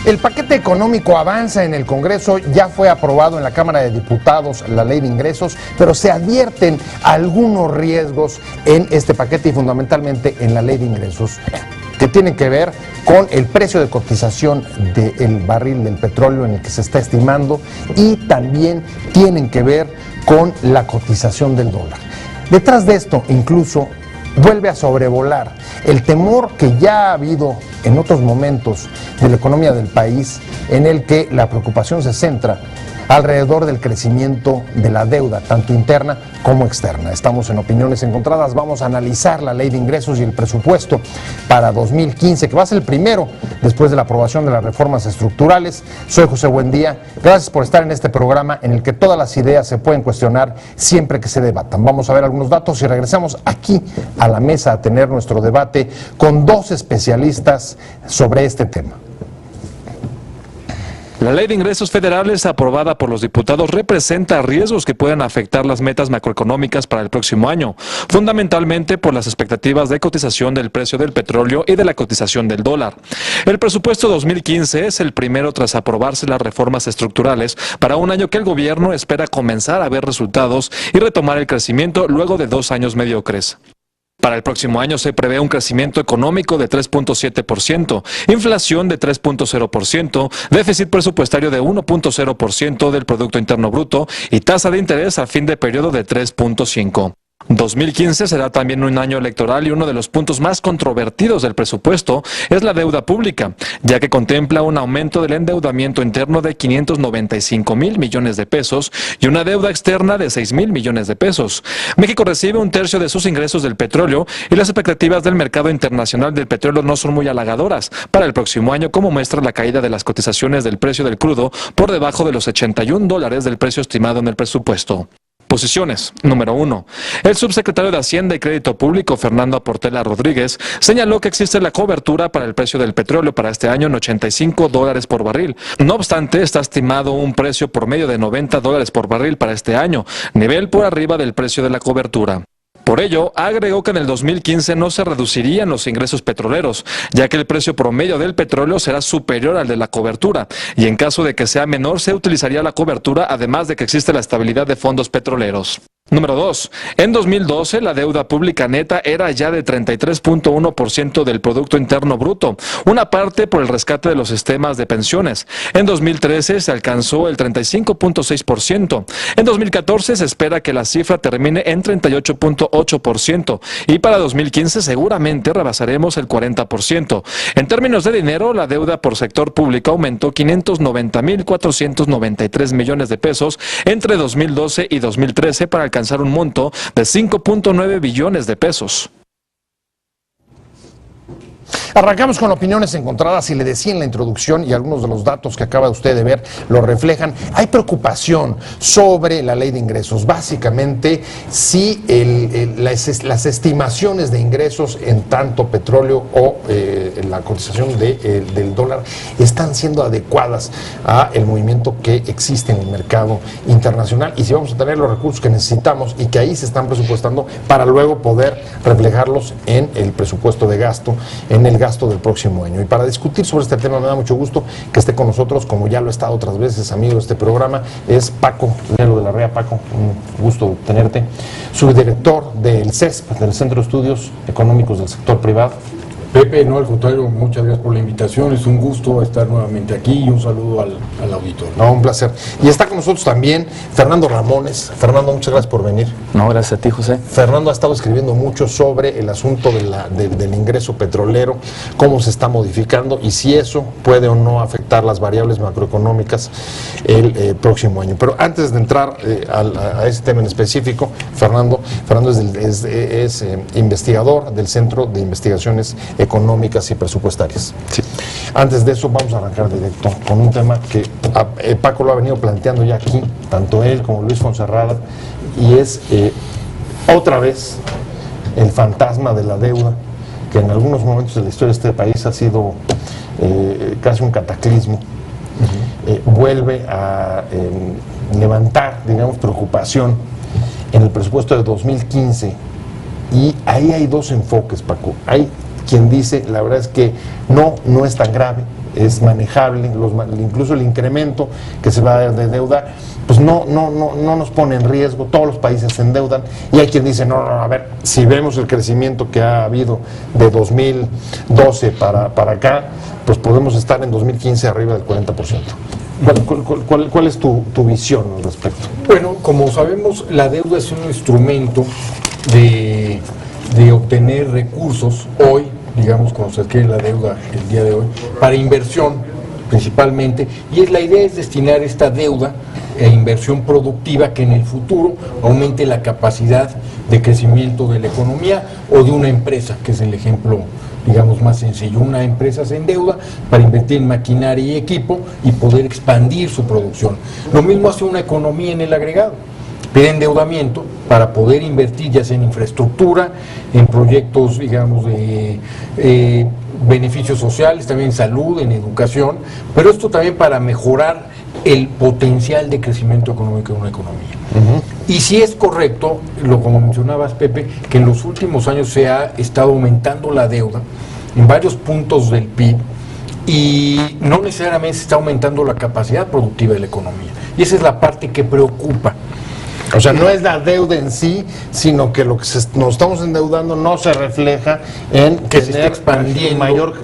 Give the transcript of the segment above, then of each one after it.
El paquete económico avanza en el Congreso, ya fue aprobado en la Cámara de Diputados la ley de ingresos, pero se advierten algunos riesgos en este paquete y fundamentalmente en la ley de ingresos, que tienen que ver con el precio de cotización del barril del petróleo en el que se está estimando y también tienen que ver con la cotización del dólar. Detrás de esto incluso vuelve a sobrevolar el temor que ya ha habido en otros momentos de la economía del país, en el que la preocupación se centra alrededor del crecimiento de la deuda, tanto interna como externa. Estamos en Opiniones Encontradas, vamos a analizar la ley de ingresos y el presupuesto para 2015, que va a ser el primero después de la aprobación de las reformas estructurales. Soy José Buendía, gracias por estar en este programa en el que todas las ideas se pueden cuestionar siempre que se debatan. Vamos a ver algunos datos y regresamos aquí a la mesa a tener nuestro debate con dos especialistas sobre este tema. La ley de ingresos federales aprobada por los diputados representa riesgos que pueden afectar las metas macroeconómicas para el próximo año, fundamentalmente por las expectativas de cotización del precio del petróleo y de la cotización del dólar. El presupuesto 2015 es el primero tras aprobarse las reformas estructurales para un año que el gobierno espera comenzar a ver resultados y retomar el crecimiento luego de 2 años mediocres. Para el próximo año se prevé un crecimiento económico de 3.7%, inflación de 3.0%, déficit presupuestario de 1.0% del Producto Interno Bruto y tasa de interés a fin de periodo de 3.5%. 2015 será también un año electoral y uno de los puntos más controvertidos del presupuesto es la deuda pública, ya que contempla un aumento del endeudamiento interno de 595,000 millones de pesos y una deuda externa de 6,000 millones de pesos. México recibe 1/3 de sus ingresos del petróleo y las expectativas del mercado internacional del petróleo no son muy halagadoras para el próximo año, como muestra la caída de las cotizaciones del precio del crudo por debajo de los $81 del precio estimado en el presupuesto. Posiciones. Número 1. El subsecretario de Hacienda y Crédito Público, Fernando Portela Rodríguez, señaló que existe la cobertura para el precio del petróleo para este año en $85 por barril. No obstante, está estimado un precio promedio de $90 por barril para este año, nivel por arriba del precio de la cobertura. Por ello, agregó que en el 2015 no se reducirían los ingresos petroleros, ya que el precio promedio del petróleo será superior al de la cobertura, y en caso de que sea menor se utilizaría la cobertura, además de que existe la estabilidad de fondos petroleros. Número 2. En 2012 la deuda pública neta era ya de 33.1% del Producto Interno Bruto, una parte por el rescate de los sistemas de pensiones. En 2013 se alcanzó el 35.6%. En 2014 se espera que la cifra termine en 38.8% y para 2015 seguramente rebasaremos el 40%. En términos de dinero, la deuda por sector público aumentó 590,493 millones de pesos entre 2012 y 2013 para alcanzar un monto de 5.9 billones de pesos. Arrancamos con Opiniones Encontradas y le decía en la introducción, y algunos de los datos que acaba usted de ver lo reflejan, hay preocupación sobre la ley de ingresos. Básicamente, si las estimaciones de ingresos en tanto petróleo o la cotización del dólar están siendo adecuadas a el movimiento que existe en el mercado internacional y si vamos a tener los recursos que necesitamos y que ahí se están presupuestando para luego poder reflejarlos en el presupuesto de gasto, en el gasto del próximo año. Y para discutir sobre este tema me da mucho gusto que esté con nosotros, como ya lo he estado otras veces, amigo de este programa, es Paco Lelo de la Rea. Paco, un gusto tenerte. Subdirector del CESP, del Centro de Estudios Económicos del Sector Privado. Pepe, no, al contrario, muchas gracias por la invitación, es un gusto estar nuevamente aquí y un saludo al auditorio. No, un placer. Y está con nosotros también Fernando Ramones. Fernando, muchas gracias por venir. No, gracias a ti, José. Fernando ha estado escribiendo mucho sobre el asunto del ingreso petrolero, cómo se está modificando y si eso puede o no afectar las variables macroeconómicas el próximo año. Pero antes de entrar a ese tema en específico, Fernando es investigador del Centro de Investigaciones Económicas y Presupuestarias. Sí. Antes de eso vamos a arrancar directo con un tema que Paco lo ha venido planteando ya aquí, tanto él como Luis Fonserrada, y es otra vez el fantasma de la deuda, que en algunos momentos de la historia de este país ha sido casi un cataclismo. Vuelve a levantar, digamos, preocupación en el presupuesto de 2015 y ahí hay dos enfoques, Paco. Hay quien dice, la verdad es que no es tan grave, es manejable, incluso el incremento que se va a dar de deuda, pues no nos pone en riesgo, todos los países se endeudan, y hay quien dice, no, a ver, si vemos el crecimiento que ha habido de 2012 para acá, pues podemos estar en 2015 arriba del 40%. ¿Cuál es tu visión al respecto? Bueno, como sabemos, la deuda es un instrumento de obtener recursos hoy, digamos, cuando se adquiere la deuda el día de hoy, para inversión principalmente, y la idea es destinar esta deuda a inversión productiva que en el futuro aumente la capacidad de crecimiento de la economía o de una empresa, que es el ejemplo, digamos, más sencillo. Una empresa se endeuda para invertir en maquinaria y equipo y poder expandir su producción. Lo mismo hace una economía en el agregado. Pide endeudamiento para poder invertir ya sea en infraestructura, en proyectos, digamos, de beneficios sociales, también en salud, en educación, pero esto también para mejorar el potencial de crecimiento económico de una economía. Y si es correcto, como mencionabas, Pepe, que en los últimos años se ha estado aumentando la deuda en varios puntos del PIB y no necesariamente se está aumentando la capacidad productiva de la economía. Y esa es la parte que preocupa. O sea, no es la deuda en sí, sino que lo que nos estamos endeudando no se refleja en que se está expandiendo mayor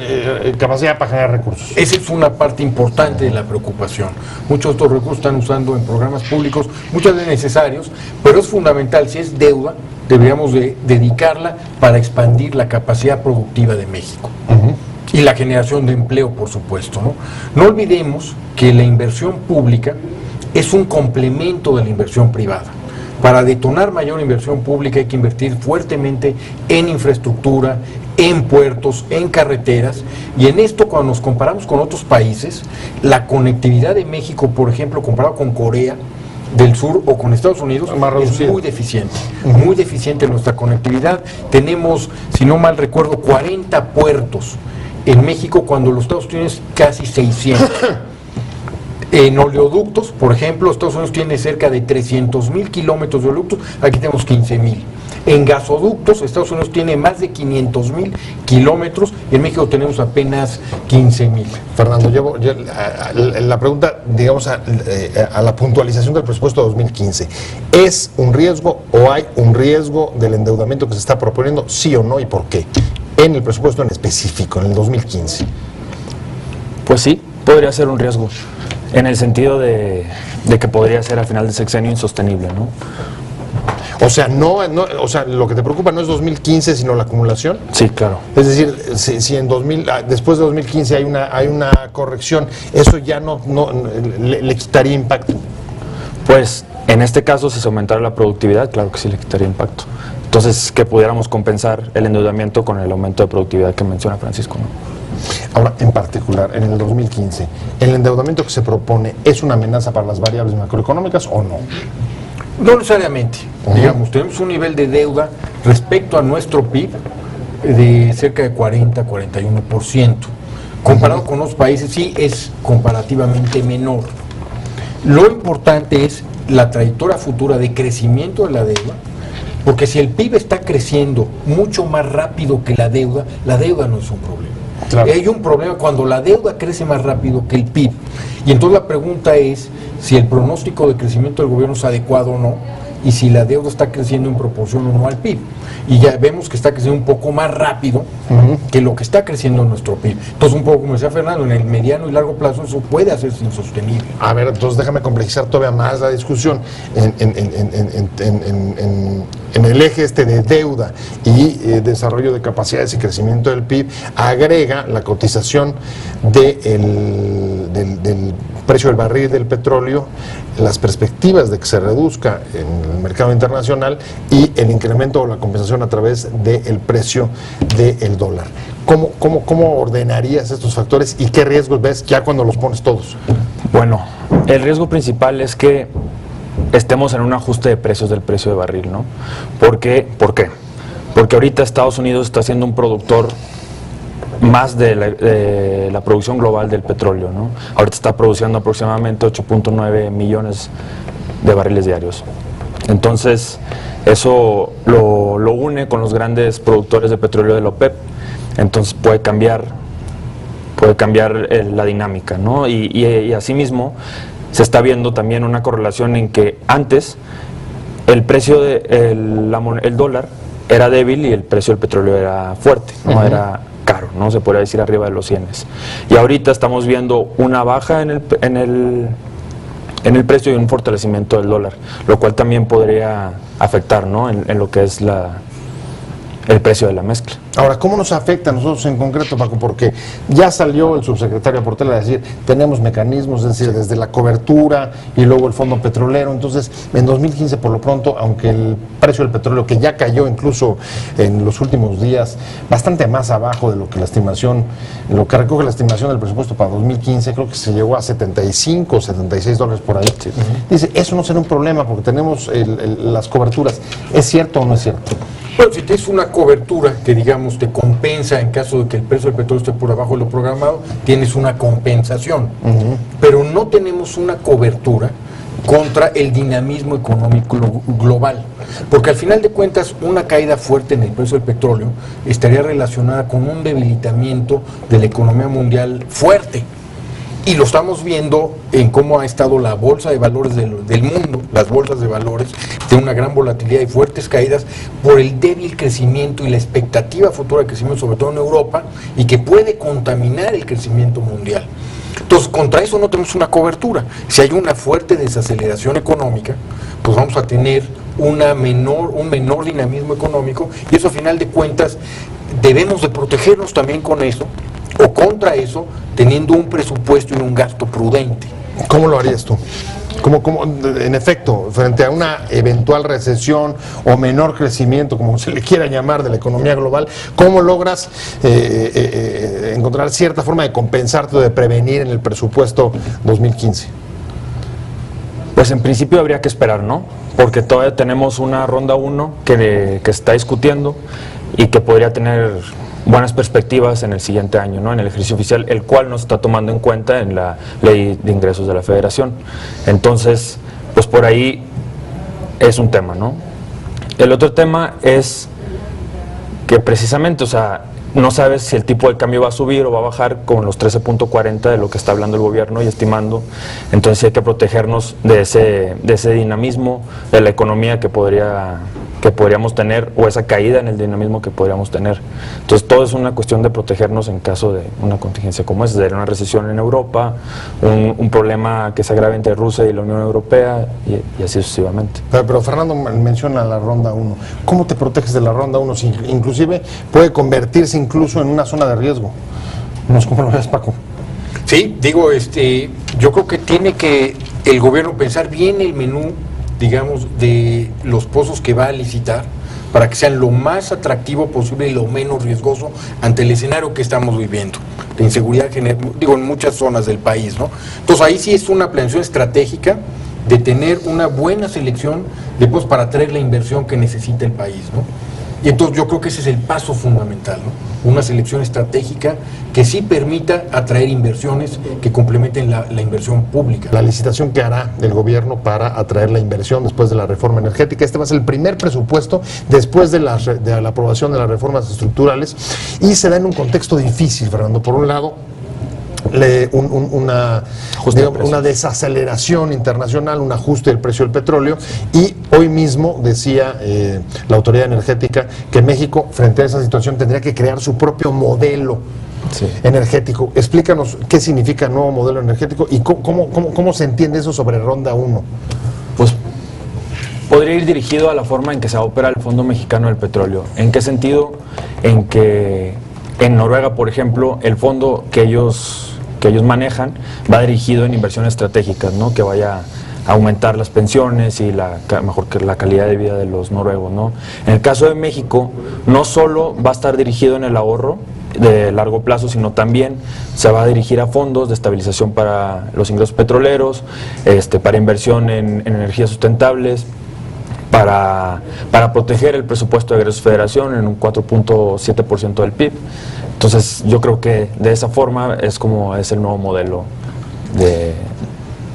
capacidad para generar recursos. Esa es una parte importante de la preocupación. Muchos de estos recursos están usando en programas públicos, muchas veces necesarios, pero es fundamental, si es deuda, deberíamos de dedicarla para expandir la capacidad productiva de México. Y la generación de empleo, por supuesto, ¿no? No olvidemos que la inversión pública es un complemento de la inversión privada. Para detonar mayor inversión pública hay que invertir fuertemente en infraestructura, en puertos, en carreteras, y en esto, cuando nos comparamos con otros países, la conectividad de México, por ejemplo, comparado con Corea del Sur o con Estados Unidos, es muy deficiente. Muy deficiente nuestra conectividad. Tenemos, si no mal recuerdo, 40 puertos en México, cuando los Estados Unidos casi 600. En oleoductos, por ejemplo, Estados Unidos tiene cerca de 300,000 kilómetros de oleoductos, aquí tenemos 15,000. En gasoductos, Estados Unidos tiene más de 500,000 kilómetros, y en México tenemos apenas 15,000. Fernando, llevo la pregunta, digamos, a la puntualización del presupuesto de 2015. ¿Es un riesgo o hay un riesgo del endeudamiento que se está proponiendo, sí o no, y por qué? En el presupuesto en específico, en el 2015. Pues sí, podría ser un riesgo, en el sentido de que podría ser al final del sexenio insostenible, ¿no? O sea, o sea, lo que te preocupa no es 2015, sino la acumulación. Sí, claro. Es decir, si en después de 2015 hay una corrección, eso ya no le quitaría impacto. Pues en este caso, si se aumentara la productividad, claro que sí le quitaría impacto. Entonces, que pudiéramos compensar el endeudamiento con el aumento de productividad que menciona Francisco, ¿no? Ahora, en particular, en el 2015, ¿el endeudamiento que se propone es una amenaza para las variables macroeconómicas o no? No necesariamente. Digamos, tenemos un nivel de deuda respecto a nuestro PIB de cerca de 40-41%. Comparado con otros países, sí es comparativamente menor. Lo importante es la trayectoria futura de crecimiento de la deuda, porque si el PIB está creciendo mucho más rápido que la deuda no es un problema. Claro. Hay un problema cuando la deuda crece más rápido que el PIB. Y entonces la pregunta es si el pronóstico de crecimiento del gobierno es adecuado o no, y si la deuda está creciendo en proporción o no al PIB. Y ya vemos que está creciendo un poco más rápido que lo que está creciendo nuestro PIB. Entonces, un poco como decía Fernando, en el mediano y largo plazo eso puede hacerse insostenible. A ver, entonces déjame complejizar todavía más la discusión. En el eje de deuda y desarrollo de capacidades y crecimiento del PIB, agrega la cotización del precio del barril del petróleo, las perspectivas de que se reduzca en el mercado internacional y el incremento o la compensación a través del precio del dólar. ¿Cómo ordenarías estos factores y qué riesgos ves ya cuando los pones todos? Bueno, el riesgo principal es que estemos en un ajuste de precios del precio de barril, ¿no? ¿Por qué? Porque ahorita Estados Unidos está siendo un productor más de la producción global del petróleo, ¿no? Ahorita está produciendo aproximadamente 8.9 millones de barriles diarios. Entonces, eso lo une con los grandes productores de petróleo de la OPEP, entonces puede cambiar la dinámica, ¿no? Y asimismo se está viendo también una correlación en que antes el precio del dólar era débil y el precio del petróleo era fuerte, ¿no? Era caro, ¿no? Se podría decir arriba de los 100. Y ahorita estamos viendo una baja en el precio y un fortalecimiento del dólar, lo cual también podría afectar, ¿no? en lo que es el precio de la mezcla. Ahora, ¿cómo nos afecta a nosotros en concreto, Paco? Porque ya salió el subsecretario Portela a decir, tenemos mecanismos, es decir, desde la cobertura y luego el fondo petrolero. Entonces, en 2015, por lo pronto, aunque el precio del petróleo, que ya cayó incluso en los últimos días, bastante más abajo de lo que lo que recoge la estimación del presupuesto para 2015, creo que se llegó a 75 o 76 dólares por ahí. Sí. Dice, eso no será un problema porque tenemos las coberturas. ¿Es cierto o no es cierto? Bueno, si tienes una cobertura que, digamos, te compensa en caso de que el precio del petróleo esté por abajo de lo programado, tienes una compensación. Pero no tenemos una cobertura contra el dinamismo económico global. Porque al final de cuentas, una caída fuerte en el precio del petróleo estaría relacionada con un debilitamiento de la economía mundial fuerte. Y lo estamos viendo en cómo ha estado la bolsa de valores del mundo, las bolsas de valores, de una gran volatilidad y fuertes caídas por el débil crecimiento y la expectativa futura de crecimiento, sobre todo en Europa, y que puede contaminar el crecimiento mundial. Entonces, contra eso no tenemos una cobertura. Si hay una fuerte desaceleración económica, pues vamos a tener un menor dinamismo económico, y eso, a final de cuentas, debemos de protegernos también con eso, o contra eso, teniendo un presupuesto y un gasto prudente. ¿Cómo lo harías tú? ¿Cómo, en efecto, frente a una eventual recesión o menor crecimiento, como se le quiera llamar, de la economía global, cómo logras encontrar cierta forma de compensarte o de prevenir en el presupuesto 2015? Pues en principio habría que esperar, ¿no? Porque todavía tenemos una ronda 1 que se está discutiendo y que podría tener buenas perspectivas en el siguiente año, ¿no? En el ejercicio oficial, el cual no se está tomando en cuenta en la ley de ingresos de la Federación. Entonces, pues por ahí es un tema, ¿no? El otro tema es que precisamente, o sea, no sabes si el tipo de cambio va a subir o va a bajar con los 13.40 de lo que está hablando el gobierno y estimando. Entonces hay que protegernos de ese dinamismo de la economía que podríamos tener, o esa caída en el dinamismo que podríamos tener. Entonces todo es una cuestión de protegernos en caso de una contingencia como esa, de una recesión en Europa, un problema que se agrave entre Rusia y la Unión Europea y así sucesivamente. Pero Fernando menciona la ronda 1. ¿Cómo te proteges de la ronda 1? Si inclusive puede convertirse incluso en una zona de riesgo. ¿Cómo lo ves, Paco? Sí, digo, yo creo que tiene que el gobierno pensar bien el menú, digamos, de los pozos que va a licitar, para que sean lo más atractivo posible y lo menos riesgoso ante el escenario que estamos viviendo, de inseguridad en muchas zonas del país, ¿no? Entonces ahí sí es una planeación estratégica de tener una buena selección de pozos para atraer la inversión que necesita el país, ¿no? Y entonces yo creo que ese es el paso fundamental, ¿no? Una selección estratégica que sí permita atraer inversiones que complementen la inversión pública. La licitación que hará el gobierno para atraer la inversión después de la reforma energética. Este va a ser el primer presupuesto después de la aprobación de las reformas estructurales, y se da en un contexto difícil, Fernando. Por un lado, una desaceleración internacional, un ajuste del precio del petróleo, y hoy mismo decía la autoridad energética que México, frente a esa situación, tendría que crear su propio modelo energético. Explícanos qué significa nuevo modelo energético y cómo se entiende eso sobre ronda 1. Pues podría ir dirigido a la forma en que se opera el Fondo Mexicano del Petróleo. ¿En qué sentido? En que en Noruega, por ejemplo, el fondo que ellos manejan va dirigido en inversiones estratégicas, ¿no? Que vaya a aumentar las pensiones y mejor que la calidad de vida de los noruegos, ¿no? En el caso de México, no solo va a estar dirigido en el ahorro de largo plazo, sino también se va a dirigir a fondos de estabilización para los ingresos petroleros, para inversión en energías sustentables, para proteger el presupuesto de egresos Federación en un 4.7% del PIB. Entonces yo creo que de esa forma es como es el nuevo modelo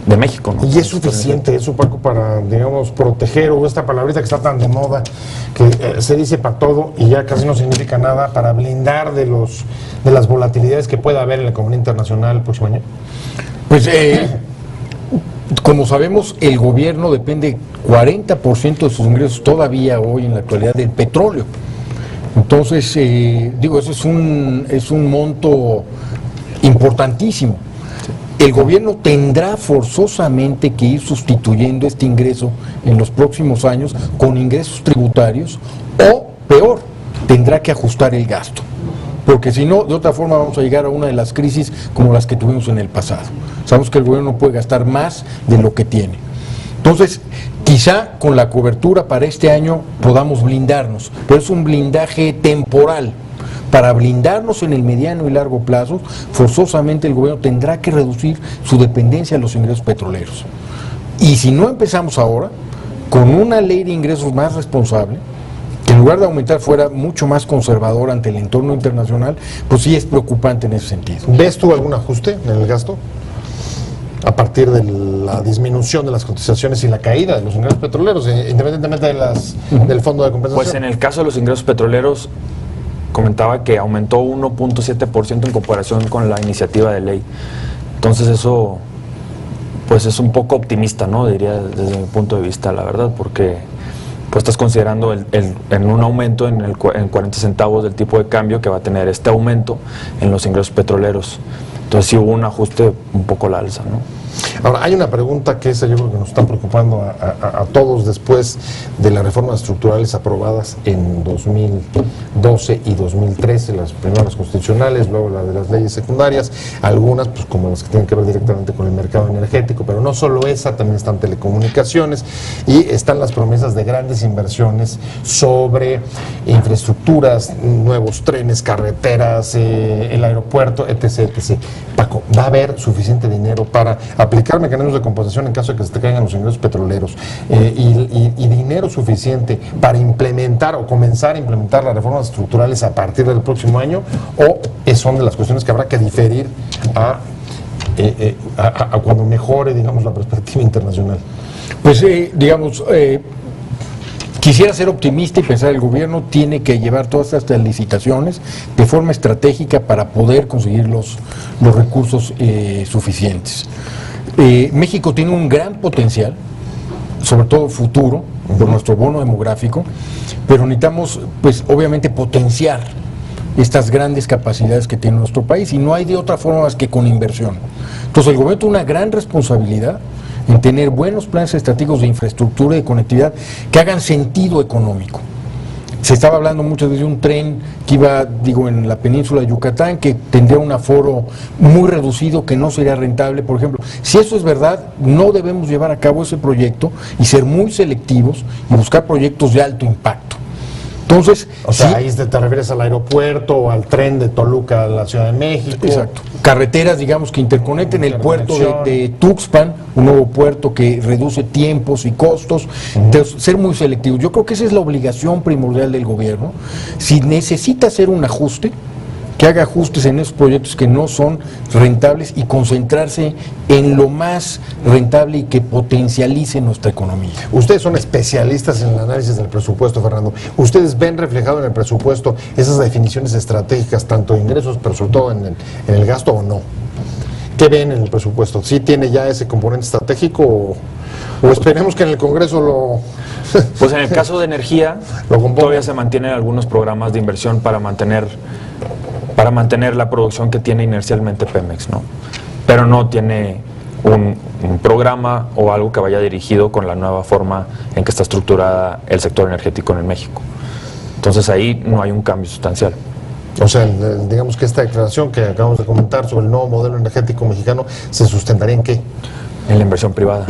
de México, ¿no? ¿Y es suficiente eso, Paco, para, digamos, proteger, o esta palabrita que está tan de moda, que se dice para todo y ya casi no significa nada, para blindar de las volatilidades que pueda haber en la economía internacional el próximo año? Pues, como sabemos, el gobierno depende 40% de sus ingresos todavía hoy en la actualidad del petróleo. Entonces, digo, eso es un monto importantísimo. El gobierno tendrá forzosamente que ir sustituyendo este ingreso en los próximos años con ingresos tributarios, o peor, tendrá que ajustar el gasto. Porque si no, de otra forma vamos a llegar a una de las crisis como las que tuvimos en el pasado. Sabemos que el gobierno no puede gastar más de lo que tiene. Entonces, quizá con la cobertura para este año podamos blindarnos, pero es un blindaje temporal. Para blindarnos en el mediano y largo plazo, forzosamente el gobierno tendrá que reducir su dependencia de los ingresos petroleros. Y si no empezamos ahora, con una ley de ingresos más responsable, que en lugar de aumentar fuera mucho más conservador ante el entorno internacional, pues sí es preocupante en ese sentido. ¿Ves tú algún ajuste en el gasto a partir de la disminución de las cotizaciones y la caída de los ingresos petroleros, independientemente del fondo de compensación? Pues en el caso de los ingresos petroleros, comentaba que aumentó 1.7% en comparación con la iniciativa de ley. Entonces eso, pues es un poco optimista, ¿no? Diría desde mi punto de vista, la verdad, porque pues estás considerando en un aumento en 40 centavos del tipo de cambio que va a tener este aumento en los ingresos petroleros. Entonces sí hubo un ajuste un poco al alza, ¿no? Ahora, hay una pregunta que esa yo creo que nos está preocupando a todos después de las reformas estructurales aprobadas en 2012 y 2013, las primeras constitucionales, luego la de las leyes secundarias, algunas pues como las que tienen que ver directamente con el mercado energético, pero no solo esa, también están telecomunicaciones y están las promesas de grandes inversiones sobre infraestructuras, nuevos trenes, carreteras, el aeropuerto, etc., etc. Paco, ¿va a haber suficiente dinero para aplicar mecanismos de compensación en caso de que se te caigan los ingresos petroleros y dinero suficiente para implementar o comenzar a implementar las reformas estructurales a partir del próximo año, o son de las cuestiones que habrá que diferir a cuando mejore, digamos, la perspectiva internacional? Pues digamos, quisiera ser optimista y pensar que el gobierno tiene que llevar todas estas licitaciones de forma estratégica para poder conseguir los recursos suficientes. México tiene un gran potencial, sobre todo futuro, por nuestro bono demográfico, pero necesitamos, pues, obviamente potenciar estas grandes capacidades que tiene nuestro país, y no hay de otra forma más que con inversión. Entonces el gobierno tiene una gran responsabilidad en tener buenos planes estratégicos de infraestructura y de conectividad que hagan sentido económico. Se estaba hablando muchas veces de un tren que iba, digo, en la península de Yucatán, que tendría un aforo muy reducido, que no sería rentable, por ejemplo. Si eso es verdad, no debemos llevar a cabo ese proyecto y ser muy selectivos y buscar proyectos de alto impacto. Entonces, o sea, ahí te refieres al aeropuerto o al tren de Toluca a la Ciudad de México. Exacto. Carreteras, digamos, que interconecten el puerto de Tuxpan, un nuevo puerto que reduce tiempos y costos. Entonces, ser muy selectivos. Yo creo que esa es la obligación primordial del gobierno. Si necesita hacer un ajuste, que haga ajustes en esos proyectos que no son rentables y concentrarse en lo más rentable y que potencialice nuestra economía. Ustedes son especialistas en el análisis del presupuesto, Fernando. ¿Ustedes ven reflejado en el presupuesto esas definiciones estratégicas, tanto de ingresos, pero sobre todo en el gasto, o no? ¿Qué ven en el presupuesto? ¿Sí tiene ya ese componente estratégico o esperemos que en el Congreso lo... Pues en el caso de energía, todavía se mantienen algunos programas de inversión para mantener la producción que tiene inercialmente Pemex, ¿no? Pero no tiene un programa o algo que vaya dirigido con la nueva forma en que está estructurada el sector energético en México. Entonces ahí no hay un cambio sustancial. O sea, digamos que esta declaración que acabamos de comentar sobre el nuevo modelo energético mexicano, ¿se sustentaría en qué? En la inversión privada.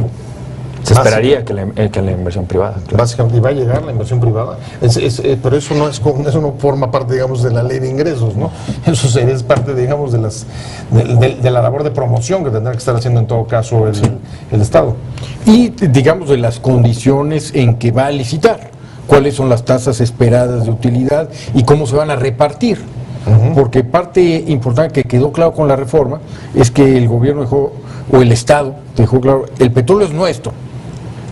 Se esperaría que la inversión privada. Claro. Básicamente, ¿y va a llegar la inversión privada? Pero eso no forma parte, digamos, de la ley de ingresos, ¿no? Eso es parte, digamos, de la labor de promoción que tendrá que estar haciendo en todo caso el Estado. Y, digamos, de las condiciones en que va a licitar. Cuáles son las tasas esperadas de utilidad y cómo se van a repartir. Porque parte importante que quedó claro con la reforma es que el gobierno dejó o el Estado dejó claro, el petróleo es nuestro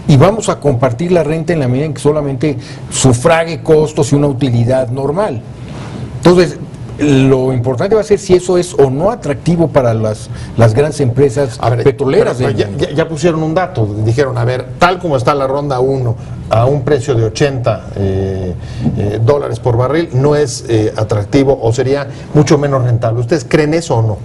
y vamos a compartir la renta en la medida en que solamente sufrague costos y una utilidad normal. Entonces, lo importante va a ser si eso es o no atractivo para las grandes empresas petroleras. Pero ya pusieron un dato, dijeron, a ver, tal como está la ronda 1 a un precio de 80 dólares por barril, no es atractivo o sería mucho menos rentable. ¿Ustedes creen eso o no?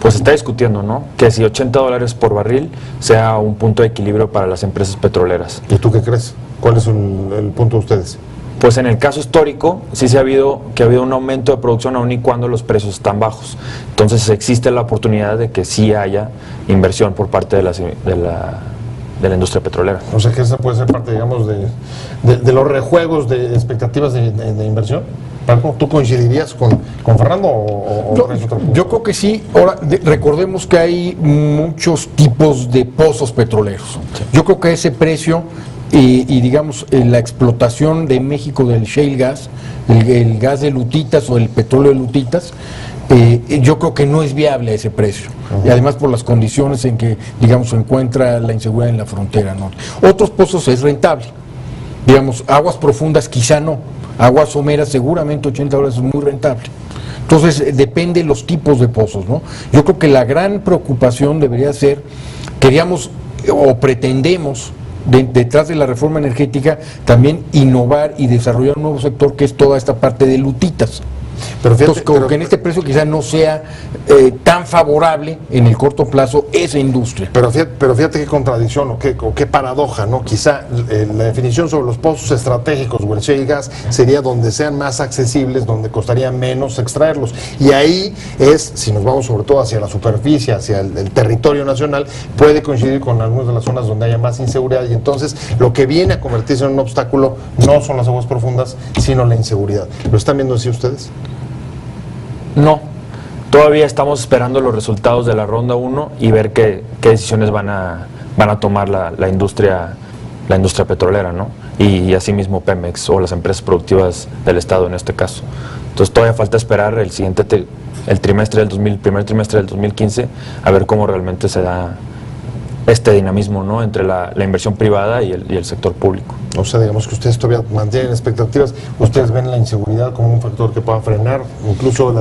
Pues se está discutiendo, ¿no? Que si 80 dólares por barril sea un punto de equilibrio para las empresas petroleras. ¿Y tú qué crees? ¿Cuál es el punto de ustedes? Pues en el caso histórico, sí ha habido un aumento de producción aun y cuando los precios están bajos. Entonces existe la oportunidad de que sí haya inversión por parte de la industria petrolera. O sea que esa puede ser parte, digamos, de los rejuegos de expectativas de inversión. Paco, ¿tú coincidirías con Fernando o No, traes otro punto? yo creo que sí. Ahora, recordemos que hay muchos tipos de pozos petroleros. Yo creo que ese precio y digamos la explotación de México del shale gas, el gas de lutitas o el petróleo de lutitas, yo creo que no es viable a ese precio. Y además por las condiciones en que, digamos, se encuentra la inseguridad en la frontera norte. Otros pozos es rentable. Digamos, aguas profundas quizá no. Aguas someras seguramente 80 dólares es muy rentable. Entonces depende de los tipos de pozos, ¿no? Yo creo que la gran preocupación debería ser, queríamos o pretendemos detrás de la reforma energética también innovar y desarrollar un nuevo sector que es toda esta parte de lutitas. Pero fíjate, entonces, como que en este precio quizá no sea tan favorable en el corto plazo esa industria. Pero fíjate qué contradicción o qué paradoja, ¿no? Quizá la definición sobre los pozos estratégicos o el shale gas sería donde sean más accesibles, donde costaría menos extraerlos. Y ahí es, si nos vamos sobre todo hacia la superficie, hacia el territorio nacional, puede coincidir con algunas de las zonas donde haya más inseguridad. Y entonces lo que viene a convertirse en un obstáculo no son las aguas profundas, sino la inseguridad. ¿Lo están viendo así ustedes? No, todavía estamos esperando los resultados de la ronda 1 y ver qué decisiones van a tomar la industria petrolera, ¿no? Y asimismo Pemex o las empresas productivas del Estado en este caso. Entonces todavía falta esperar el primer trimestre del 2015 a ver cómo realmente se da este dinamismo, ¿no? Entre la inversión privada y el sector público. O sea, digamos que ustedes todavía mantienen expectativas, ustedes ven la inseguridad como un factor que pueda frenar incluso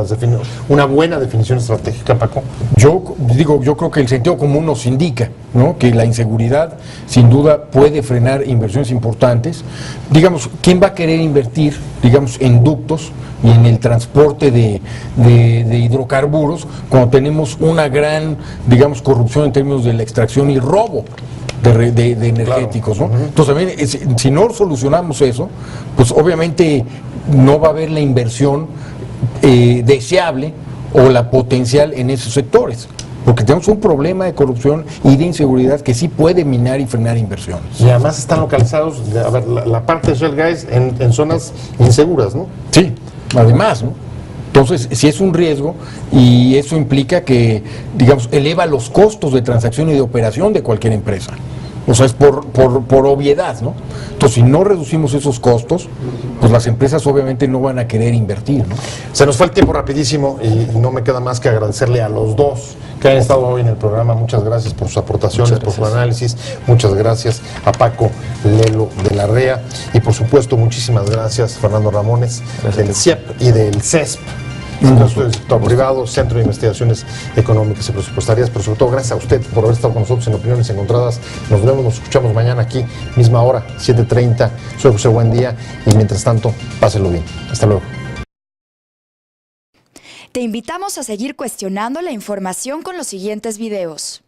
una buena definición estratégica, Paco. Yo creo que el sentido común nos indica, ¿no? Que la inseguridad sin duda puede frenar inversiones importantes. Digamos, ¿quién va a querer invertir, digamos, en ductos y en el transporte de hidrocarburos cuando tenemos una gran, digamos, corrupción en términos de la extracción y robo de energéticos, ¿no? Entonces también, si no solucionamos eso, pues obviamente no va a haber la inversión deseable o la potencial en esos sectores, porque tenemos un problema de corrupción y de inseguridad que sí puede minar y frenar inversiones. Y además están localizados, a ver, la parte de shale gas en zonas inseguras, ¿no? Sí, además, ¿no? Entonces, si es un riesgo y eso implica que, digamos, eleva los costos de transacción y de operación de cualquier empresa. O sea, es por obviedad, ¿no? Entonces, si no reducimos esos costos, pues las empresas obviamente no van a querer invertir, ¿no? Se nos fue el tiempo rapidísimo y no me queda más que agradecerle a los dos que han estado hoy en el programa. Muchas gracias por sus aportaciones, por su análisis. Muchas gracias a Paco Lelo de la REA y por supuesto muchísimas gracias Fernando Ramones del CIEP y del CESP. Instituto del Sector Privado, Centro de Investigaciones Económicas y Presupuestarias, pero sobre todo gracias a usted por haber estado con nosotros en Opiniones Encontradas. Nos vemos, nos escuchamos mañana aquí, misma hora, 7:30. Soy José Buen Día y mientras tanto, pásenlo bien. Hasta luego. Te invitamos a seguir cuestionando la información con los siguientes videos.